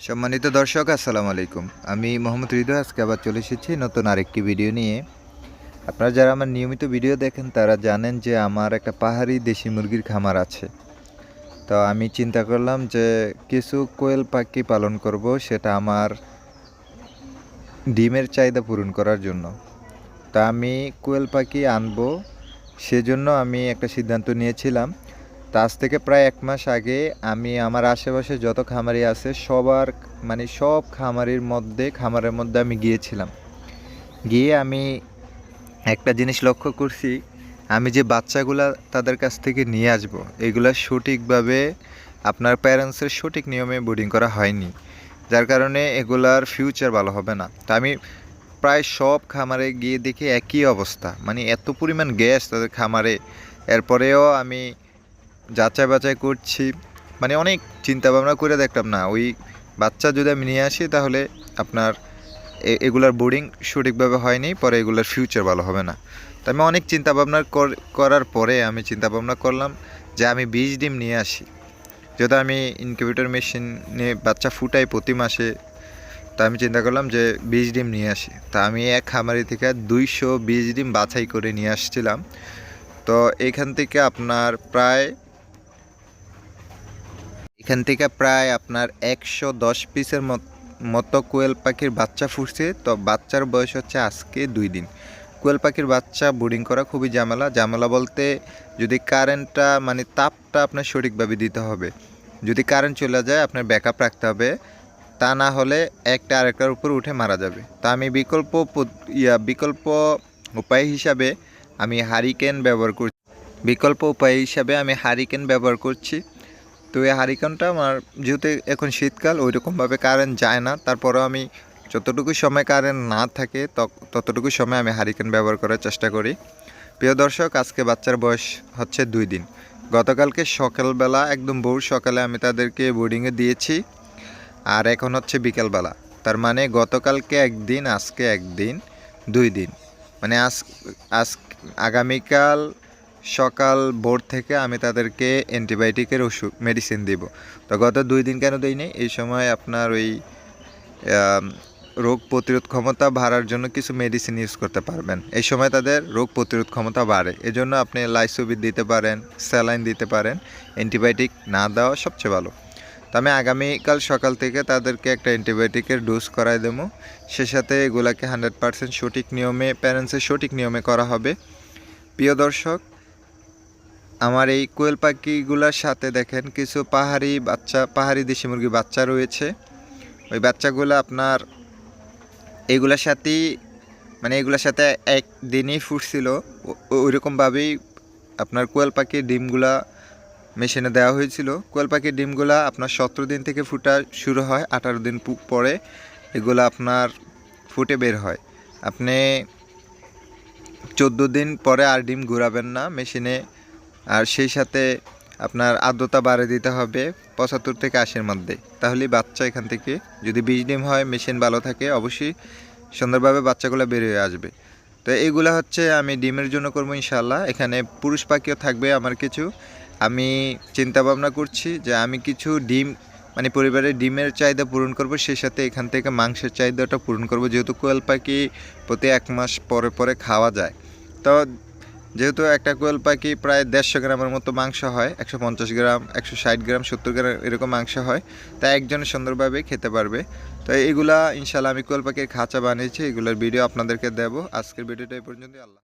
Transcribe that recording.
সম্মানিত দর্শক আসসালামু আলাইকুম। আমি মোহাম্মদ হৃদয় আজকে আবার চলে এসেছি নতুন আরেকটি ভিডিও নিয়ে। আপনারা যারা আমার নিয়মিত ভিডিও দেখেন তারা জানেন যে আমার একটা পাহাড়ি দেশি মুরগির খামার আছে। তো আমি চিন্তা করলাম যে কিছু কোয়েল পাখি পালন করব, সেটা আমার ডিমের চাহিদা পূরণ করার জন্য। তা আমি কোয়েল পাখি আনবো, সেজন্য আমি একটা সিদ্ধান্ত নিয়েছিলাম। তা আজ থেকে প্রায় 1 মাস আগে আমি আমার আশেপাশে যত খামারি আছে সবার সব খামারের মধ্যে আমি গিয়েছিলাম। গিয়ে আমি একটা জিনিস লক্ষ্য করছি, আমি যে বাচ্চাগুলা তাদের কাছ থেকে নিয়ে আসবো এগুলা সঠিকভাবে আপনার প্যারেন্টসের সঠিক নিয়মে বোর্ডিং করা হয়নি, যার কারণে এগুলার ফিউচার ভালো হবে না। তা আমি প্রায় সব খামারে গিয়ে দেখি একই অবস্থা, এত পরিমাণ গ্যাস তাদের খামারে। এরপরেও আমি যাচাই বাছাই করছি, অনেক চিন্তা ভাবনা করে দেখলাম না, ওই বাচ্চা যদি আমি নিয়ে আসি তাহলে আপনার এগুলার বোর্ডিং সঠিকভাবে হয়নি, পরে এগুলার ফিউচার ভালো হবে না। তো আমি অনেক চিন্তা ভাবনা করার পরে আমি চিন্তা ভাবনা করলাম যে আমি 20 ডিম নিয়ে আসি। যেহেতু আমি ইনকিউবেটর মেশিনে বাচ্চা ফুটাই প্রতি মাসে, তা আমি চিন্তা করলাম যে 20 ডিম নিয়ে আসি। তা আমি এক খামারি থেকে 220 ডিম বাছাই করে নিয়ে আসছিলাম। তো এখান থেকে আপনার 110 পিসের মতো কোয়েল পাখির বাচ্চা ফুটছে। তো বাচ্চার বয়স হচ্ছে আজকে 2 দিন। কোয়েল পাখির বাচ্চা বোর্ডিং করা খুবই ঝামেলা বলতে, যদি কারেন্টটা তাপটা আপনার সঠিকভাবে দিতে হবে। যদি কারেন্ট চলে যায় আপনার ব্যাকআপ রাখতে হবে, তা না হলে একটা আরেকটার উপর উঠে মারা যাবে। তা আমি বিকল্প উপায় হিসাবে আমি হারিকেন ব্যবহার করছি। তো এই হারিকেনটা আমার যেহেতু এখন শীতকাল ওইরকমভাবে কারেন্ট যায় না, তারপরেও আমি যতটুকু সময় কারেন্ট না থাকে ততটুকু সময় আমি হারিকেন ব্যবহার করার চেষ্টা করি। প্রিয় দর্শক, আজকে বাচ্চার বয়স হচ্ছে 2 দিন। গতকালকে সকালবেলা একদম ভোর সকালে আমি তাদেরকে বোর্ডিংয়ে দিয়েছি, আর এখন হচ্ছে বিকেলবেলা। তার গতকালকে একদিন, আজকে একদিন, 2 দিন। আজ আগামীকাল সকাল ভোর থেকে আমি তাদেরকে অ্যান্টিবায়োটিকের মেডিসিন দিব। তো গত 2 দিন কেন দিইনি, এই সময় আপনার ওই রোগ প্রতিরোধ ক্ষমতা বাড়ার জন্য কিছু মেডিসিন ইউজ করতে পারবেন। এই সময় তাদের রোগ প্রতিরোধ ক্ষমতা বাড়ে, এজন্য আপনি লাইসোবিট দিতে পারেন, স্যালাইন দিতে পারেন। অ্যান্টিবায়োটিক না দেওয়া সবচেয়ে ভালো। তো আমি আগামীকাল সকাল থেকে তাদেরকে একটা অ্যান্টিবায়োটিকের ডোজ করাই দেবো। সে সাথে এগুলাকে 100% সঠিক নিয়মে প্যারেন্টসের সঠিক নিয়মে করা হবে। প্রিয় দর্শক, আমার এই কোয়েল পাখিগুলোর সাথে দেখেন কিছু পাহাড়ি দেশি মুরগি বাচ্চা রয়েছে। ওই বাচ্চাগুলো আপনার এগুলোর সাথে একদিনই ফুটছিল। ওইরকমভাবেই আপনার কোয়েল পাখির ডিমগুলা মেশিনে দেওয়া হয়েছিল। কোয়েল পাখির ডিমগুলা আপনার 17 দিন থেকে ফুটা শুরু হয়, 18 দিন পরে এগুলো আপনার ফুটে বের হয়। আপনি 14 দিন পরে আর ডিম ঘুরাবেন না মেশিনে। আর সেই সাথে আপনার আর্দ্রতা বাড়িয়ে দিতে হবে 75 থেকে 80-এর মধ্যে, তাহলেই বাচ্চা এখান থেকে, যদি 20 ডিম হয় মেশিন ভালো থাকে, অবশ্যই সুন্দরভাবে বাচ্চাগুলো বের হয়ে আসবে। তো এইগুলা হচ্ছে আমি ডিমের জন্য করবো ইনশাল্লাহ। এখানে পুরুষ পাখিও থাকবে আমার কিছু। আমি চিন্তা ভাবনা করছি যে আমি কিছু ডিম পরিবারের ডিমের চাহিদা পূরণ করব, সেই সাথে এখান থেকে মাংসের চাহিদাটা পূরণ করব। যেহেতু কোয়েল পাখি প্রতি 1 মাস পরে পরে খাওয়া যায়, তো যেহেতু একটা কোয়েল পাখি প্রায় 150 গ্রামের মতো মাংস হয়, 150 গ্রাম, 160 গ্রাম, 70 গ্রাম এরকম মাংস হয়, তাই একজনে সুন্দরভাবে খেতে পারবে। তো এইগুলা ইনশাল্লাহ আমি কোয়েল পাখির খাঁচা বানিয়েছি, এগুলোর ভিডিও আপনাদেরকে দেবো। আজকের ভিডিওটা এই পর্যন্তই। আল্লাহ।